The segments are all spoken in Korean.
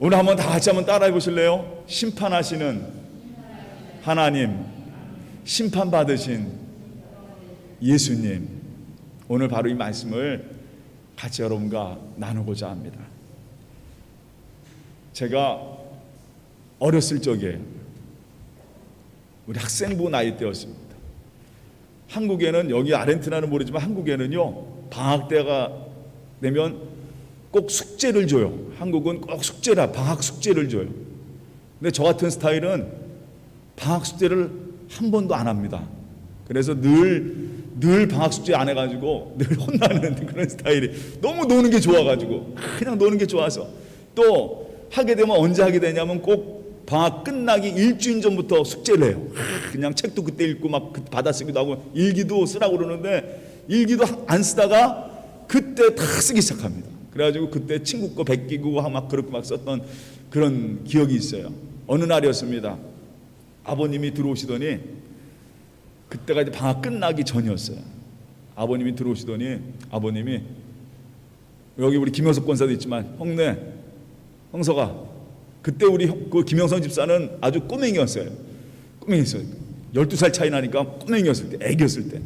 오늘 한번 다 같이 한번 따라해 보실래요? 심판하시는 하나님, 심판받으신 예수님. 오늘 바로 이 말씀을 같이 여러분과 나누고자 합니다. 제가 어렸을 적에 우리 학생부 나이 때였습니다. 한국에는, 여기 아르헨티나는 모르지만 한국에는요, 방학 때가 되면 꼭 숙제를 줘요. 한국은 꼭 숙제라, 방학 숙제를 줘요. 근데 저 같은 스타일은 방학 숙제를 한 번도 안 합니다. 그래서 늘 방학 숙제 안 해가지고 늘 혼나는 그런 스타일이, 너무 노는 게 좋아가지고, 그냥 노는 게 좋아서. 또 하게 되면 언제 하게 되냐면 꼭 방학 끝나기 일주일 전부터 숙제를 해요. 그냥 책도 그때 읽고 막 받아쓰기도 하고 일기도 쓰라고 그러는데 일기도 안 쓰다가 그때 다 쓰기 시작합니다. 그래가지고 그때 친구 거 베끼고 막 그렇게 막 썼던 그런 기억이 있어요. 어느 날이었습니다. 아버님이 들어오시더니, 그때가 이제 방학 끝나기 전이었어요. 아버님이 들어오시더니, 아버님이, 여기 우리 김영석 권사도 있지만, 형석아, 그때 우리 그 김영선 집사는 아주 꼬맹이였어요. 꼬맹이였어요. 12살 차이 나니까 꼬맹이였을 때, 애기였을 때.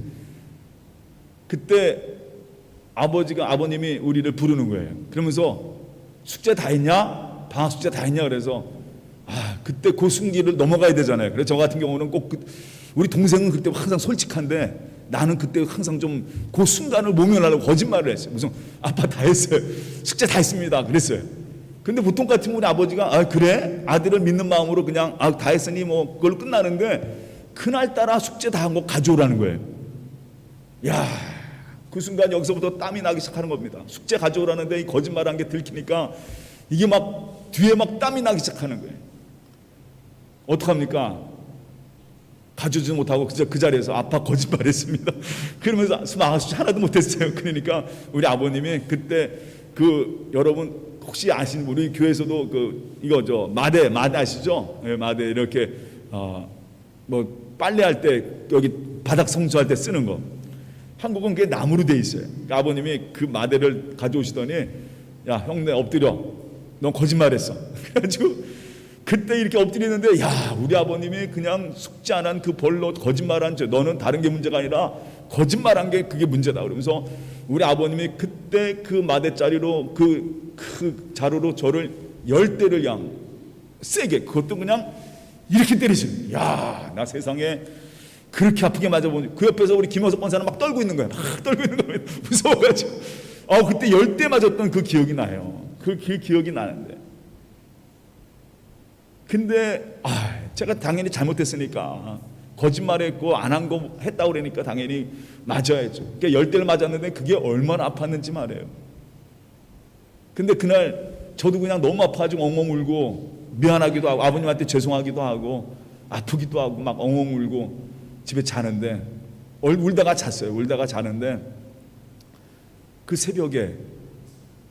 그때 아버님이 우리를 부르는 거예요. 그러면서 숙제 다 했냐? 방학 숙제 다 했냐? 그래서 그때 그 순기를 넘어가야 되잖아요. 그래서 저 같은 경우는 꼭 우리 동생은 그때 항상 솔직한데 나는 그때 항상 좀 그 순간을 모면하려고 거짓말을 했어요. 무슨 아빠 다 했어요. 숙제 다 했습니다. 그랬어요. 근데 보통 같으면 우리 아버지가 그래? 아들을 믿는 마음으로 그냥 다 했으니 뭐 그걸로 끝나는데, 그날따라 숙제 다 한 거 가져오라는 거예요. 야, 그 순간 여기서부터 땀이 나기 시작하는 겁니다. 숙제 가져오라는데 이 거짓말한 게 들키니까 이게 막 뒤에 막 땀이 나기 시작하는 거예요. 어떡합니까? 가져오지 못하고 그 자리에서 아빠 거짓말했습니다. 그러면서 숙제 하나도 못했어요. 그러니까 우리 아버님이 그때 여러분 혹시 아시는 우리 교회에서도 이거 마대 아시죠? 네, 마대 이렇게 뭐 빨래할 때 여기 바닥 청소할 때 쓰는 거. 한국은 그게 나무로 돼 있어요. 그러니까 아버님이 그 마대를 가져오시더니, 야, 형네 엎드려. 넌 거짓말했어. 그래가지고 그때 이렇게 엎드리는데, 우리 아버님이 그냥 숙제 안 한 그 벌로 거짓말한 죄, 너는 다른 게 문제가 아니라 거짓말한 게 그게 문제다. 그러면서 우리 아버님이 그때 그 마대자리로 그 자루로 저를 10대를 그냥 세게, 그것도 그냥 이렇게 때리시는. 나 세상에 그렇게 아프게 맞아보니, 그 옆에서 우리 김호석 권사는 막 떨고 있는 거예요. 막 떨고 있는 거예요. 무서워가지고. 그때 10대 맞았던 그 기억이 나요. 그 기억이 나는데. 근데 제가 당연히 잘못했으니까, 거짓말했고 안 한 거 했다고 그러니까 당연히 맞아야죠. 그러니까 10대를 맞았는데 그게 얼마나 아팠는지 말이에요. 근데 그날 저도 그냥 너무 아파가지고 엉엉 울고 미안하기도 하고 아버님한테 죄송하기도 하고 아프기도 하고 막 엉엉 울고 집에 자는데, 울다가 잤어요. 울다가 자는데 그 새벽에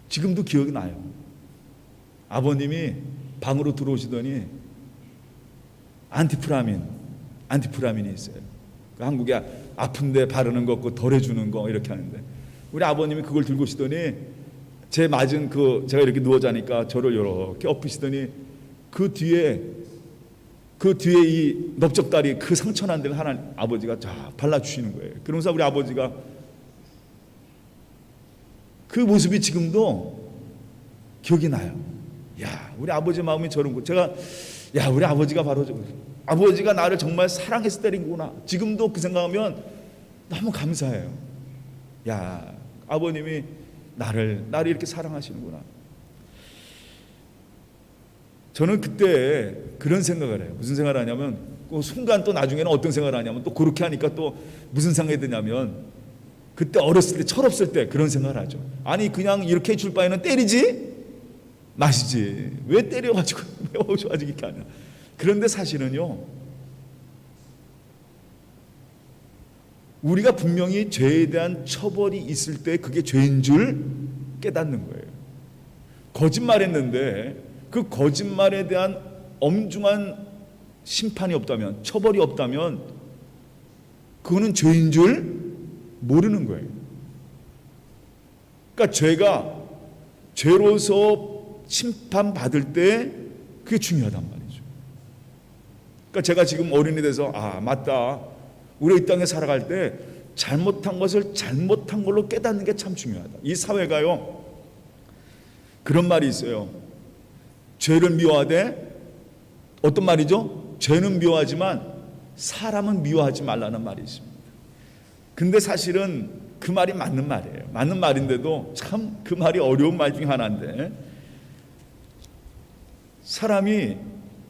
지금도 기억이 나요. 아버님이 방으로 들어오시더니 안티프라민이 있어요. 한국에 아픈데 바르는 거, 그거 덜해주는 거 이렇게 하는데, 우리 아버님이 그걸 들고 오시더니 제 맞은 제가 이렇게 누워 자니까 저를 이렇게 엎으시더니 그 뒤에 이 넓적다리 그 상처난 데를 아버지가 발라주시는 거예요. 그러면서 우리 아버지가 그 모습이 지금도 기억이 나요. 우리 아버지 마음이 저런 거. 제가 우리 아버지가 바로 아버지가 나를 정말 사랑해서 때린 거구나. 지금도 그 생각하면 너무 감사해요. 아버님이 나를 이렇게 사랑하시는구나. 저는 그때 그런 생각을 해요. 무슨 생각을 하냐면, 그 순간 또 나중에는 어떤 생각을 하냐면, 또 그렇게 하니까 또 무슨 생각이 드냐면, 그때 어렸을 때, 철없을 때 그런 생각을 하죠. 아니, 그냥 이렇게 해줄 바에는 때리지 마시지. 왜 때려가지고, 왜 좋아지게 이렇게 하냐. 그런데 사실은요, 우리가 분명히 죄에 대한 처벌이 있을 때 그게 죄인 줄 깨닫는 거예요. 거짓말했는데 그 거짓말에 대한 엄중한 심판이 없다면, 처벌이 없다면 그거는 죄인 줄 모르는 거예요. 그러니까 죄가 죄로서 심판받을 때 그게 중요하단 말이죠. 그러니까 제가 지금 어른이 돼서 맞다. 우리가 이 땅에 살아갈 때 잘못한 것을 잘못한 걸로 깨닫는 게 참 중요하다. 이 사회가요, 그런 말이 있어요. 죄를 미워하되, 어떤 말이죠? 죄는 미워하지만 사람은 미워하지 말라는 말이 있습니다. 근데 사실은 그 말이 맞는 말이에요. 맞는 말인데도 참 그 말이 어려운 말 중에 하나인데, 사람이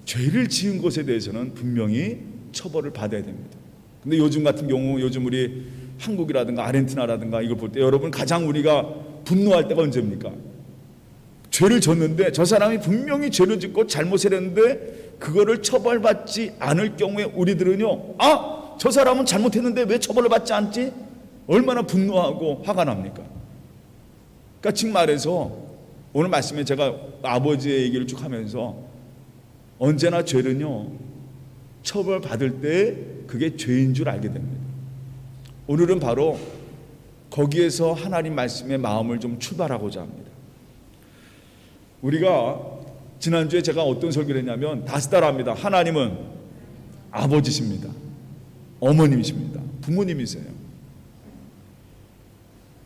죄를 지은 것에 대해서는 분명히 처벌을 받아야 됩니다. 근데 요즘 같은 경우, 요즘 우리 한국이라든가 아르헨티나라든가 이걸 볼 때 여러분 가장 우리가 분노할 때가 언제입니까? 죄를 졌는데 저 사람이 분명히 죄를 짓고 잘못을 했는데 그거를 처벌받지 않을 경우에 우리들은요, 저 사람은 잘못했는데 왜 처벌을 받지 않지? 얼마나 분노하고 화가 납니까? 그러니까 즉 말해서 오늘 말씀에 제가 아버지의 얘기를 쭉 하면서 언제나 죄는요, 처벌받을 때 그게 죄인 줄 알게 됩니다. 오늘은 바로 거기에서 하나님 말씀의 마음을 좀 출발하고자 합니다. 우리가 지난주에 제가 어떤 설교를 했냐면 다시 따라합니다. 하나님은 아버지십니다. 어머님이십니다. 부모님이세요.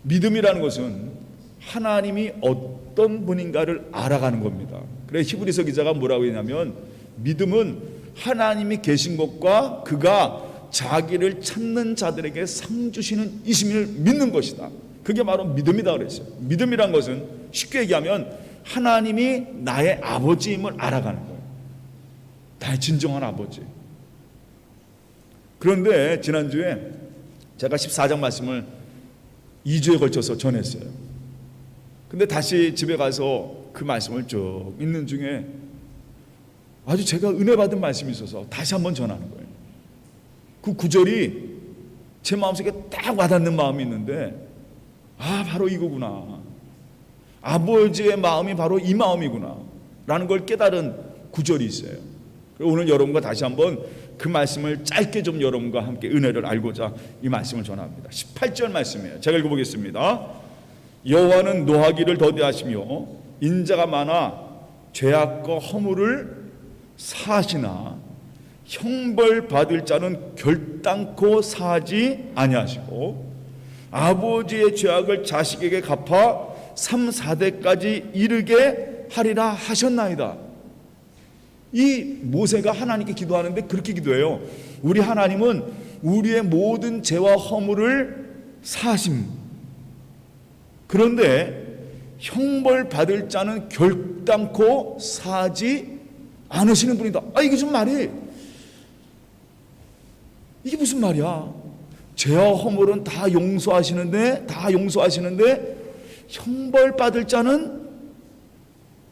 믿음이라는 것은 하나님이 어떤 분인가를 알아가는 겁니다. 그래서 히브리서 기자가 뭐라고 했냐면 믿음은 하나님이 계신 것과 그가 자기를 찾는 자들에게 상 주시는 이심을 믿는 것이다. 그게 바로 믿음이다 그랬어요. 믿음이란 것은 쉽게 얘기하면 하나님이 나의 아버지임을 알아가는 거예요. 나의 진정한 아버지. 그런데 지난주에 제가 14장 말씀을 2주에 걸쳐서 전했어요. 근데 다시 집에 가서 그 말씀을 쭉 읽는 중에 아주 제가 은혜 받은 말씀이 있어서 다시 한번 전하는 거예요. 그 구절이 제 마음속에 딱 와닿는 마음이 있는데 바로 이거구나. 아버지의 마음이 바로 이 마음이구나 라는 걸 깨달은 구절이 있어요. 오늘 여러분과 다시 한번 그 말씀을 짧게 좀 여러분과 함께 은혜를 알고자 이 말씀을 전합니다. 18절 말씀이에요. 제가 읽어보겠습니다. 여호와는 노하기를 더디하시며 인자가 많아 죄악과 허물을 사하시나 형벌 받을 자는 결단코 사하지 아니하시고 아버지의 죄악을 자식에게 갚아 3, 4대까지 이르게 하리라 하셨나이다. 이 모세가 하나님께 기도하는데 그렇게 기도해요. 우리 하나님은 우리의 모든 죄와 허물을 사하심. 그런데 형벌 받을 자는 결단코 사하지 않으시는 분이다. 이게 무슨 말이? 이게 무슨 말이야? 죄와 허물은 다 용서하시는데 형벌 받을 자는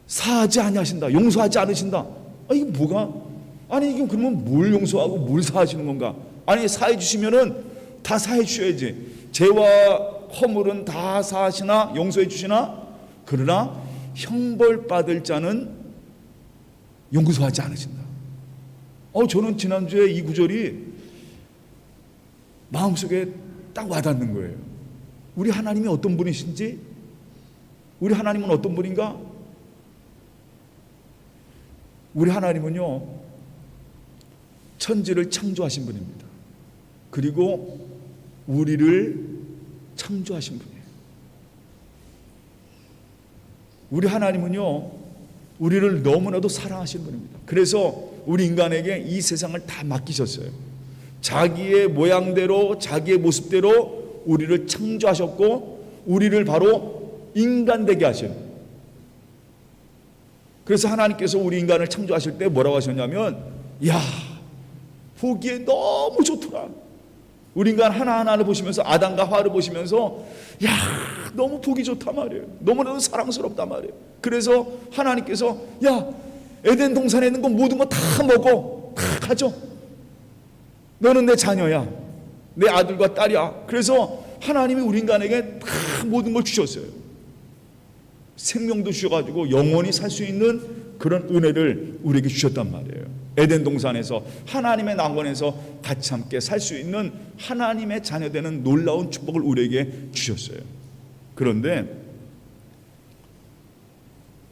사하지 아니하신다. 용서하지 않으신다. 이게 뭐가? 이게 그러면 뭘 용서하고 뭘 사하시는 건가? 사해 주시면은 다 사해 주셔야지. 죄와 허물은 다 사하시나 용서해 주시나? 그러나 형벌 받을 자는 용서하지 않으신다. 저는 지난주에 이 구절이 마음속에 딱 와닿는 거예요. 우리 하나님이 어떤 분이신지, 우리 하나님은 어떤 분인가? 우리 하나님은요, 천지를 창조하신 분입니다. 그리고 우리를 창조하신 분이에요. 우리 하나님은요, 우리를 너무나도 사랑하신 분입니다. 그래서 우리 인간에게 이 세상을 다 맡기셨어요. 자기의 모양대로, 자기의 모습대로 우리를 창조하셨고, 우리를 바로 인간 되게 하셔요. 그래서 하나님께서 우리 인간을 창조하실 때 뭐라고 하셨냐면, 보기에 너무 좋더라. 우리 인간 하나하나를 보시면서, 아담과 하와를 보시면서 너무 보기 좋단 말이에요. 너무나도 사랑스럽단 말이에요. 그래서 하나님께서 에덴 동산에 있는 거 모든 거 다 먹어. 다 가져. 너는 내 자녀야. 내 아들과 딸이야. 그래서 하나님이 우리 인간에게 다 모든 걸 주셨어요. 생명도 주셔가지고 영원히 살 수 있는 그런 은혜를 우리에게 주셨단 말이에요. 에덴 동산에서 하나님의 낙원에서 같이 함께 살 수 있는 하나님의 자녀되는 놀라운 축복을 우리에게 주셨어요. 그런데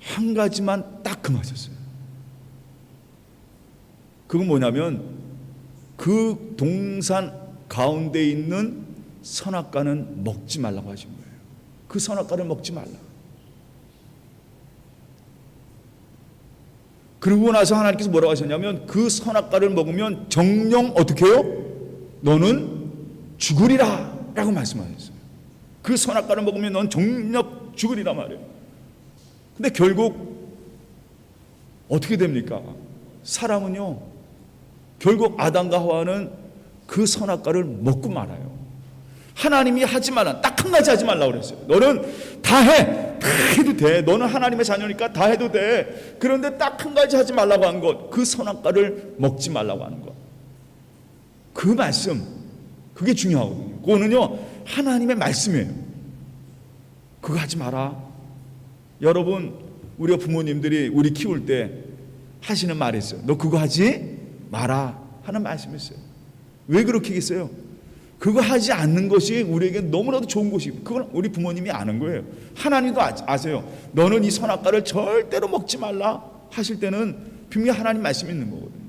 한 가지만 딱 금하셨어요. 그건 뭐냐면 그 동산 가운데 있는 선악과는 먹지 말라고 하신 거예요. 그 선악과를 먹지 말라. 그러고 나서 하나님께서 뭐라고 하셨냐면 그 선악과를 먹으면 정녕 어떻게 해요? 너는 죽으리라 라고 말씀하셨어요. 그 선악과를 먹으면 넌 정녕 죽으리라 말이에요. 근데 결국 어떻게 됩니까? 사람은요, 결국 아담과 하와는 그 선악과를 먹고 말아요. 하나님이 하지 말라, 딱 한 가지 하지 말라고 그랬어요. 너는 다 해, 다 해도 돼. 너는 하나님의 자녀니까 다 해도 돼. 그런데 딱 한 가지 하지 말라고 한 것, 그 선악과를 먹지 말라고 하는 것. 그 말씀, 그게 중요하거든요. 그거는요, 하나님의 말씀이에요. 그거 하지 마라. 여러분, 우리 부모님들이 우리 키울 때 하시는 말이 있어요. 너 그거 하지 마라 하는 말씀이 있어요. 왜 그렇게 했어요? 그거 하지 않는 것이 우리에게 너무나도 좋은 것이고, 그건 우리 부모님이 아는 거예요. 하나님도 아세요. 너는 이 선악과를 절대로 먹지 말라 하실 때는 분명히 하나님 말씀이 있는 거거든요.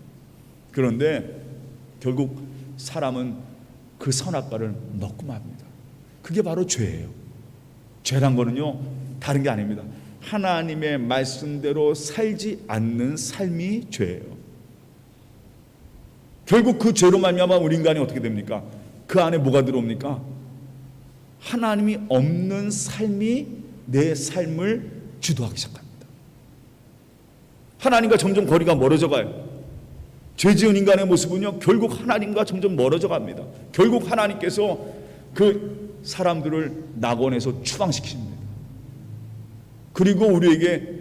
그런데 결국 사람은 그 선악과를 먹고 맙니다. 그게 바로 죄예요. 죄란 거는요, 다른 게 아닙니다. 하나님의 말씀대로 살지 않는 삶이 죄예요. 결국 그 죄로 말미암아 우리 인간이 어떻게 됩니까? 그 안에 뭐가 들어옵니까? 하나님이 없는 삶이 내 삶을 주도하기 시작합니다. 하나님과 점점 거리가 멀어져 가요. 죄 지은 인간의 모습은요, 결국 하나님과 점점 멀어져 갑니다. 결국 하나님께서 그 사람들을 낙원에서 추방시킵니다. 그리고 우리에게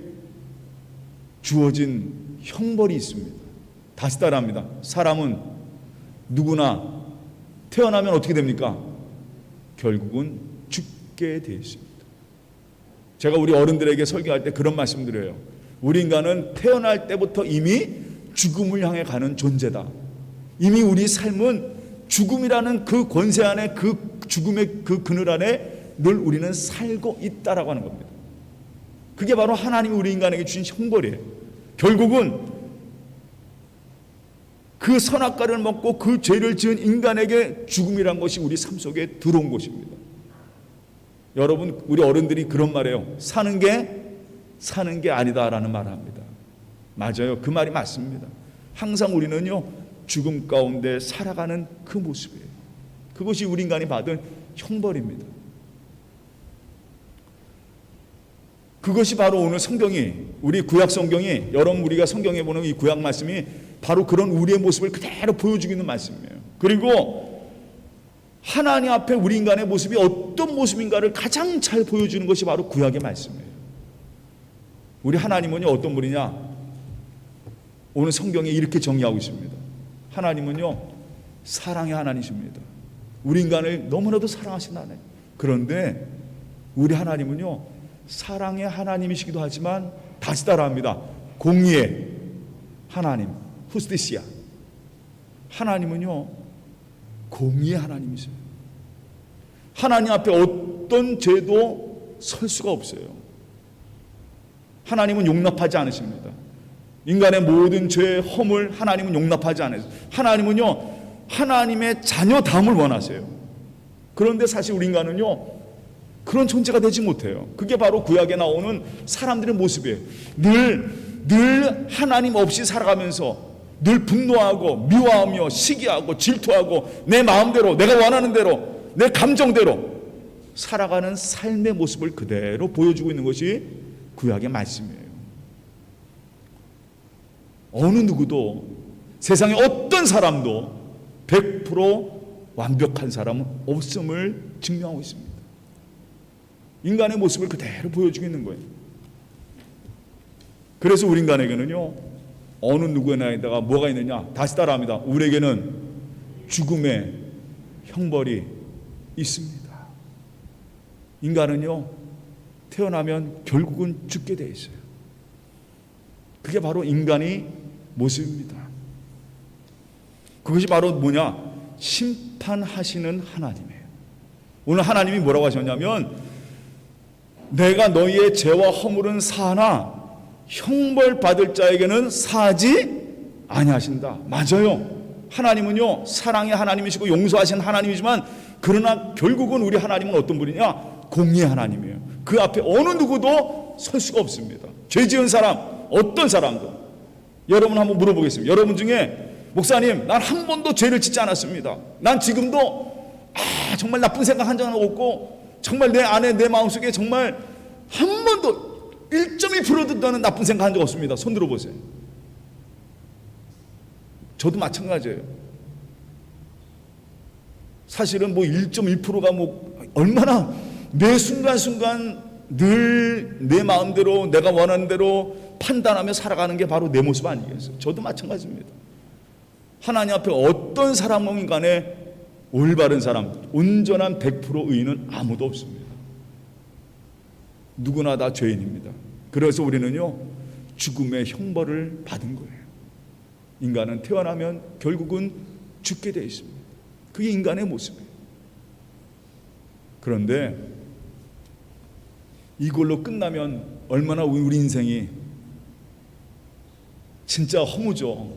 주어진 형벌이 있습니다. 다시 따라합니다. 사람은 누구나 태어나면 어떻게 됩니까? 결국은 죽게 되어 있습니다. 제가 우리 어른들에게 설교할 때 그런 말씀 드려요. 우리 인간은 태어날 때부터 이미 죽음을 향해 가는 존재다. 이미 우리 삶은 죽음이라는 그 권세 안에, 그 죽음의 그 그늘 안에 늘 우리는 살고 있다라고 하는 겁니다. 그게 바로 하나님이 우리 인간에게 주신 형벌이에요. 결국은 그 선악과를 먹고 그 죄를 지은 인간에게 죽음이란 것이 우리 삶 속에 들어온 것입니다. 여러분, 우리 어른들이 그런 말해요. 사는 게 아니다라는 말을 합니다. 맞아요. 그 말이 맞습니다. 항상 우리는요, 죽음 가운데 살아가는 그 모습이에요. 그것이 우리 인간이 받은 형벌입니다. 그것이 바로 오늘 성경이, 우리 구약 성경이, 여러분 우리가 성경에 보는 이 구약 말씀이 바로 그런 우리의 모습을 그대로 보여주고 있는 말씀이에요. 그리고 하나님 앞에 우리 인간의 모습이 어떤 모습인가를 가장 잘 보여주는 것이 바로 구약의 말씀이에요. 우리 하나님은요, 어떤 분이냐? 오늘 성경에 이렇게 정의하고 있습니다. 하나님은요, 사랑의 하나님이십니다. 우리 인간을 너무나도 사랑하신 하나님. 그런데 우리 하나님은요, 사랑의 하나님이시기도 하지만 다시 따라합니다. 공의의 하나님, 후스티시아. 하나님은요, 공의의 하나님이세요. 하나님 앞에 어떤 죄도 설 수가 없어요. 하나님은 용납하지 않으십니다. 인간의 모든 죄의 허물 하나님은 용납하지 않으세요. 하나님은요, 하나님의 자녀됨을 원하세요. 그런데 사실 우리 인간은요, 그런 존재가 되지 못해요. 그게 바로 구약에 나오는 사람들의 모습이에요. 늘 하나님 없이 살아가면서 늘 분노하고 미워하며 시기하고 질투하고 내 마음대로, 내가 원하는 대로, 내 감정대로 살아가는 삶의 모습을 그대로 보여주고 있는 것이 구약의 말씀이에요. 어느 누구도, 세상에 어떤 사람도 100% 완벽한 사람은 없음을 증명하고 있습니다. 인간의 모습을 그대로 보여주고 있는 거예요. 그래서 우리 인간에게는요, 어느 누구에나에다가 뭐가 있느냐? 다시 따라합니다. 우리에게는 죽음의 형벌이 있습니다. 인간은요, 태어나면 결국은 죽게 돼 있어요. 그게 바로 인간의 모습입니다. 그것이 바로 뭐냐? 심판하시는 하나님이에요. 오늘 하나님이 뭐라고 하셨냐면, 내가 너희의 죄와 허물은 사하나 형벌 받을 자에게는 사하지 아니하신다. 맞아요. 하나님은요 사랑의 하나님이시고 용서하신 하나님이지만, 그러나 결국은 우리 하나님은 어떤 분이냐? 공의의 하나님이에요. 그 앞에 어느 누구도 설 수가 없습니다. 죄 지은 사람, 어떤 사람도. 여러분 한번 물어보겠습니다. 여러분 중에 목사님, 난 한 번도 죄를 짓지 않았습니다. 난 지금도 정말 나쁜 생각 한 장 없고, 정말 내 안에 내 마음속에 정말 한 번도 1.1%도 나는 나쁜 생각 한 적 없습니다. 손 들어보세요. 저도 마찬가지예요. 사실은 뭐 1.1%가 뭐 얼마나 매 순간순간 늘 내 마음대로 내가 원하는 대로 판단하며 살아가는 게 바로 내 모습 아니겠어요? 저도 마찬가지입니다. 하나님 앞에 어떤 사람은 간에 올바른 사람, 온전한 100% 의인은 아무도 없습니다. 누구나 다 죄인입니다. 그래서 우리는요 죽음의 형벌을 받은 거예요. 인간은 태어나면 결국은 죽게 되어 있습니다. 그게 인간의 모습이에요. 그런데 이걸로 끝나면 얼마나 우리 인생이 진짜 허무죠.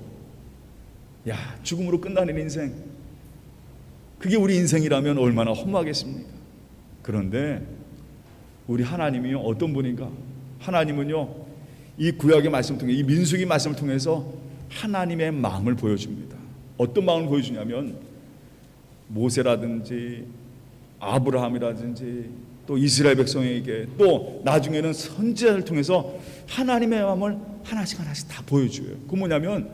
야, 죽음으로 끝나는 인생, 그게 우리 인생이라면 얼마나 허무하겠습니까? 그런데 우리 하나님이 어떤 분인가? 하나님은요 이 구약의 말씀을 통해, 이 민수기 말씀을 통해서 하나님의 마음을 보여줍니다. 어떤 마음을 보여주냐면, 모세라든지 아브라함이라든지 또 이스라엘 백성에게, 또 나중에는 선지자를 통해서 하나님의 마음을 하나씩 하나씩 다 보여줘요. 그 뭐냐면,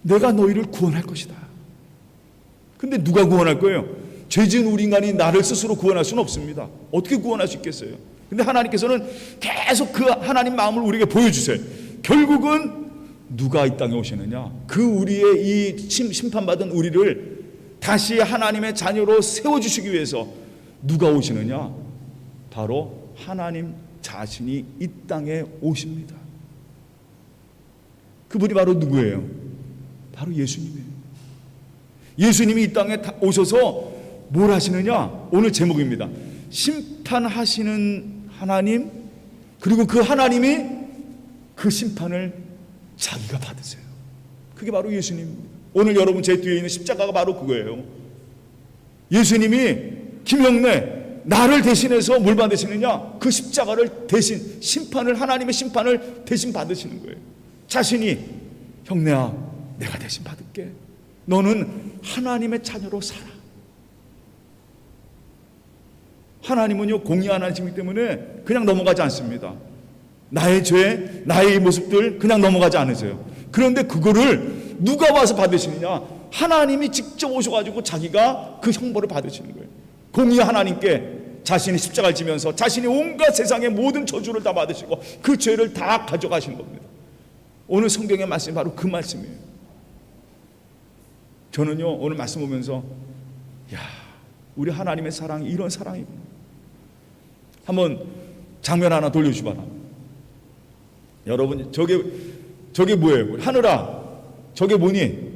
내가 너희를 구원할 것이다. 근데 누가 구원할 거예요? 죄지은 우리 인간이 나를 스스로 구원할 수는 없습니다. 어떻게 구원할 수 있겠어요? 근데 하나님께서는 계속 그 하나님 마음을 우리에게 보여주세요. 결국은 누가 이 땅에 오시느냐? 그 우리의 이 심판받은 우리를 다시 하나님의 자녀로 세워주시기 위해서 누가 오시느냐? 바로 하나님 자신이 이 땅에 오십니다. 그분이 바로 누구예요? 바로 예수님이에요. 예수님이 이 땅에 오셔서 뭘 하시느냐? 오늘 제목입니다. 심판하시는 하나님, 그리고 그 하나님이 그 심판을 자기가 받으세요. 그게 바로 예수님입니다. 오늘 여러분 제 뒤에 있는 십자가가 바로 그거예요. 예수님이 김영래 나를 대신해서 뭘 받으시느냐? 그 십자가를 대신, 심판을, 하나님의 심판을 대신 받으시는 거예요. 자신이, 형내야 내가 대신 받을게. 너는 하나님의 자녀로 살아. 하나님은요 공의한 하나님이기 때문에 그냥 넘어가지 않습니다. 나의 죄, 나의 모습들 그냥 넘어가지 않으세요. 그런데 그거를 누가 와서 받으시느냐? 하나님이 직접 오셔가지고 자기가 그 형벌을 받으시는 거예요. 공의 하나님께 자신이 십자가를 지면서 자신이 온갖 세상의 모든 저주를 다 받으시고 그 죄를 다 가져가신 겁니다. 오늘 성경의 말씀이 바로 그 말씀이에요. 저는요 오늘 말씀 보면서, 야, 우리 하나님의 사랑이 이런 사랑이구나. 한번 장면 하나 돌려주봐라. 여러분, 저게 뭐예요? 하늘아, 저게 뭐니?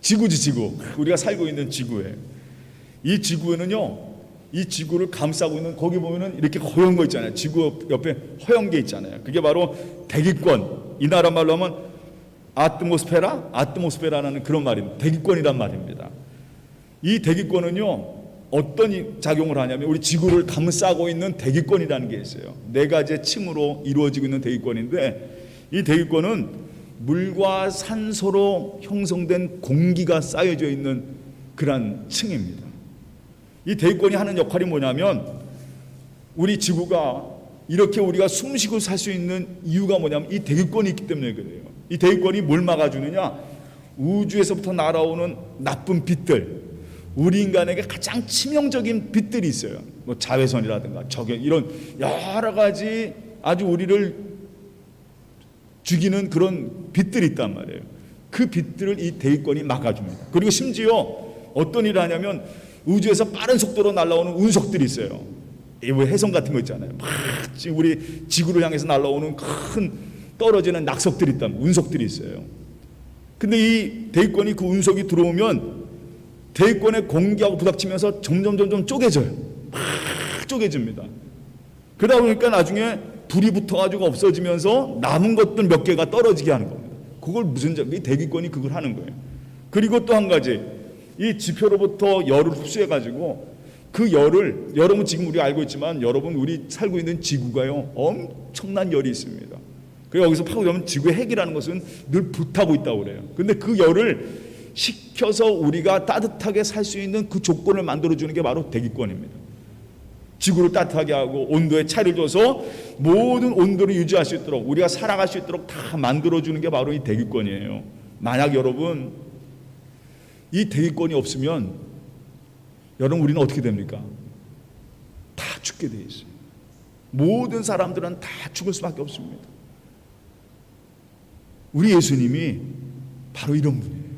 지구지, 지구. 우리가 살고 있는 지구에. 이 지구에는요, 이 지구를 감싸고 있는, 거기 보면은 이렇게 허연 거 있잖아요. 지구 옆에 허연 게 있잖아요. 그게 바로 대기권. 이 나라 말로 하면 아트모스페라라는 그런 말입니다. 대기권이란 말입니다. 이 대기권은요 어떤 작용을 하냐면, 우리 지구를 감싸고 있는 대기권이라는 게 있어요. 4가지의 층으로 이루어지고 있는 대기권인데, 이 대기권은 물과 산소로 형성된 공기가 쌓여져 있는 그런 층입니다. 이 대기권이 하는 역할이 뭐냐면, 우리 지구가 이렇게 우리가 숨쉬고 살 수 있는 이유가 뭐냐면 이 대기권이 있기 때문에 그래요. 이 대기권이 뭘 막아주느냐? 우주에서부터 날아오는 나쁜 빛들, 우리 인간에게 가장 치명적인 빛들이 있어요. 뭐 자외선이라든가 적외, 이런 여러 가지 아주 우리를 죽이는 그런 빛들이 있단 말이에요. 그 빛들을 이 대기권이 막아줍니다. 그리고 심지어 어떤 일을 하냐면, 우주에서 빠른 속도로 날아오는 운석들이 있어요. 이 해성 같은 거 있잖아요. 막 우리 지구를 향해서 날아오는 큰 떨어지는 낙석들이 있다, 운석들이 있어요. 근데 이 대기권이, 그 운석이 들어오면 대기권의 공기하고 부닥치면서 점점 쪼개져요. 막 쪼개집니다. 그러다 보니까 나중에 불이 붙어가지고 없어지면서 남은 것들 몇 개가 떨어지게 하는 겁니다. 그걸 무슨 이 대기권이 그걸 하는 거예요. 그리고 또 한 가지, 이 지표로부터 열을 흡수해가지고 그 열을, 여러분 지금 우리가 알고 있지만 여러분 우리 살고 있는 지구가요 엄청난 열이 있습니다. 그래서 여기서 파고들면 지구의 핵이라는 것은 늘 불타고 있다고 그래요. 근데 그 열을 식혀서 우리가 따뜻하게 살 수 있는 그 조건을 만들어주는 게 바로 대기권입니다. 지구를 따뜻하게 하고 온도에 차이를 줘서 모든 온도를 유지할 수 있도록, 우리가 살아갈 수 있도록 다 만들어주는 게 바로 이 대기권이에요. 만약 여러분 이 대기권이 없으면 여러분 우리는 어떻게 됩니까? 다 죽게 돼 있어요. 모든 사람들은 다 죽을 수밖에 없습니다. 우리 예수님이 바로 이런 분이에요.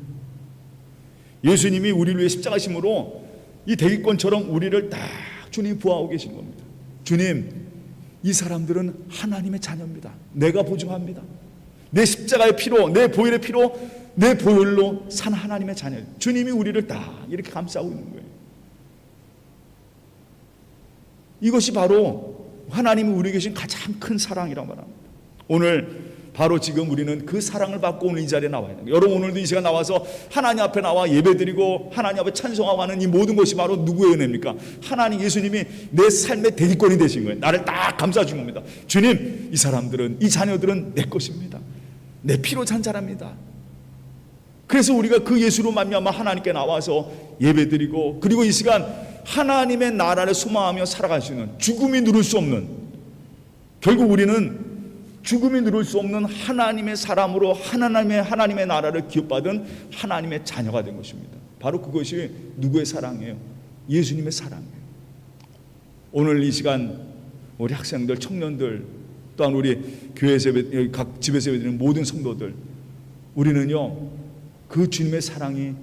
예수님이 우리를 위해 십자가심으로 이 대기권처럼 우리를 딱 주님 보호하고 계신 겁니다. 주님, 이 사람들은 하나님의 자녀입니다. 내가 보증합니다. 내 십자가의 피로, 내 보혈의 피로, 내 보혈로 산 하나님의 자녀. 주님이 우리를 딱 이렇게 감싸고 있는 거예요. 이것이 바로 하나님이 우리에게 주신 가장 큰 사랑이라고 말합니다. 오늘 바로 지금 우리는 그 사랑을 받고 오늘 이 자리에 나와야 됩니다. 여러분 오늘도 이 시간 나와서 하나님 앞에 나와 예배드리고 하나님 앞에 찬송하고 하는 이 모든 것이 바로 누구의 은혜입니까? 하나님 예수님이 내 삶의 대기권이 되신 거예요. 나를 딱 감싸준 겁니다. 주님, 이 사람들은, 이 자녀들은 내 것입니다. 내 피로 산 자랍니다. 그래서 우리가 그 예수로 말미암아 하나님께 나와서 예배드리고, 그리고 이 시간 하나님의 나라를 소망하며 살아갈 수 있는, 죽음이 누를 수 없는, 결국 우리는 죽음이 누를 수 없는 하나님의 사람으로 하나님의 나라를 기업받은 하나님의 자녀가 된 것입니다. 바로 그것이 누구의 사랑이에요? 예수님의 사랑이에요. 오늘 이 시간 우리 학생들, 청년들, 또한 우리 교회에서 각 집에서 예배드리는 모든 성도들, 우리는요 그 주님의 사랑이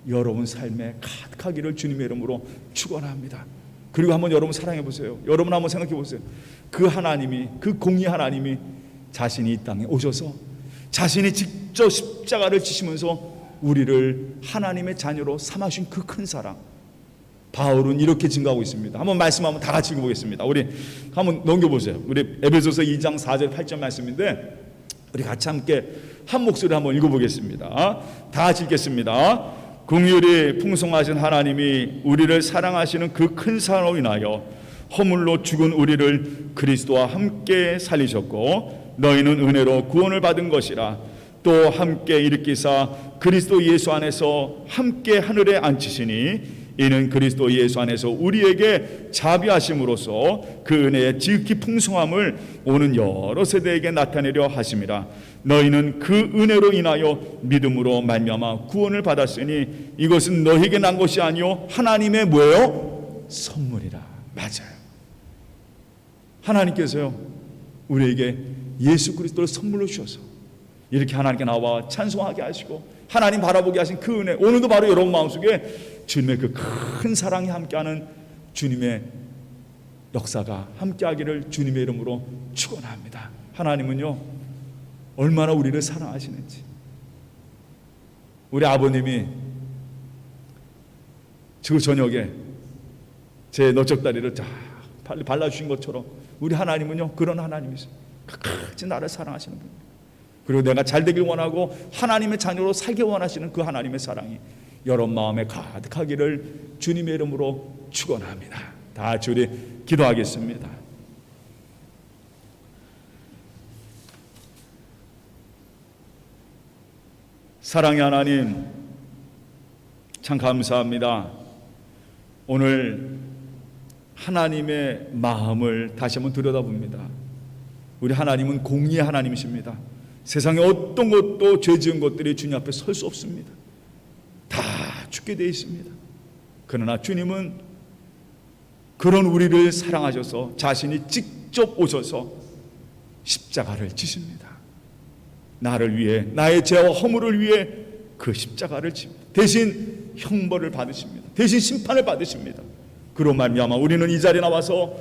여러분 삶에 가득하기를 주님의 이름으로 축원합니다. 그리고 한번 여러분 사랑해 보세요. 여러분 한번 생각해 보세요. 그 하나님이, 그 공의 하나님이 자신이 이 땅에 오셔서 자신이 직접 십자가를 지시면서 우리를 하나님의 자녀로 삼아주신 그 큰 사랑, 바울은 이렇게 증거하고 있습니다. 한번 말씀 한번 다 같이 읽어보겠습니다. 우리 한번 넘겨보세요. 우리 에베소서 2장 4절 8절 말씀인데 우리 같이 함께 한 목소리 한번 읽어보겠습니다. 다 같이 읽겠습니다. 긍휼이 풍성하신 하나님이 우리를 사랑하시는 그 큰 사랑으로 인하여 허물로 죽은 우리를 그리스도와 함께 살리셨고 너희는 은혜로 구원을 받은 것이라. 또 함께 일으키사 그리스도 예수 안에서 함께 하늘에 앉히시니 이는 그리스도 예수 안에서 우리에게 자비하심으로써 그 은혜의 지극히 풍성함을 오는 여러 세대에게 나타내려 하심이라. 너희는 그 은혜로 인하여 믿음으로 말미암아 구원을 받았으니 이것은 너희에게 난 것이 아니요 하나님의 뭐예요? 선물이라. 맞아요. 하나님께서요 우리에게 예수 그리스도를 선물로 주셔서 이렇게 하나님께 나와 찬송하게 하시고 하나님 바라보게 하신 그 은혜, 오늘도 바로 여러분 마음속에 주님의 그 큰 사랑이 함께하는 주님의 역사가 함께하기를 주님의 이름으로 축원합니다. 하나님은요 얼마나 우리를 사랑하시는지, 우리 아버님이 저 저녁에 제 너쩍다리를 쫙 발라주신 것처럼 우리 하나님은요 그런 하나님이세요. 끝까지 나를 사랑하시는 분입니다. 그리고 내가 잘 되길 원하고 하나님의 자녀로 살기 원하시는 그 하나님의 사랑이 여러분 마음에 가득하기를 주님의 이름으로 축원합니다. 다 같이 우리 기도하겠습니다. 사랑의 하나님, 참 감사합니다. 오늘 하나님의 마음을 다시 한번 들여다봅니다. 우리 하나님은 공의의 하나님이십니다. 세상에 어떤 것도 죄 지은 것들이 주님 앞에 설 수 없습니다. 다 죽게 되어 있습니다. 그러나 주님은 그런 우리를 사랑하셔서 자신이 직접 오셔서 십자가를 지십니다. 나를 위해, 나의 죄와 허물을 위해 그 십자가를 집니다. 대신 형벌을 받으십니다. 대신 심판을 받으십니다. 그로 말미암아 우리는 이 자리에 나와서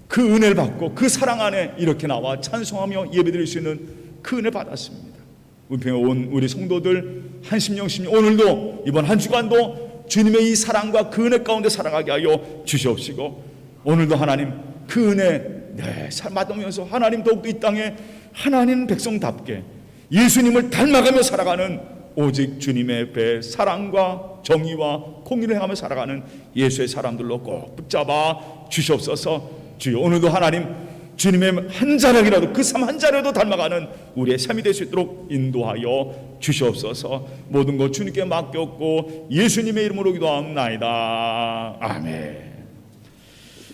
그 은혜를 받고 그 사랑 안에 이렇게 나와 찬송하며 예배드릴 수 있는 그 은혜 받았습니다. 은평에 온 우리 성도들 한심영심이 오늘도 이번 한 주간도 주님의 이 사랑과 그 은혜 가운데 살아가게 하여 주시옵시고 오늘도 하나님 그 은혜 삶아가면서 하나님 더욱더 이 땅에 하나님 백성답게 예수님을 닮아가며 살아가는, 오직 주님의 배 사랑과 정의와 공의를 행하며 살아가는 예수의 사람들로 꼭 붙잡아 주시옵소서. 주여, 오늘도 하나님 주님의 한 자락이라도, 그 삶 한 자락이라도 닮아가는 우리의 삶이 될 수 있도록 인도하여 주시옵소서. 모든 것 주님께 맡겼고 예수님의 이름으로 기도하옵나이다. 아멘.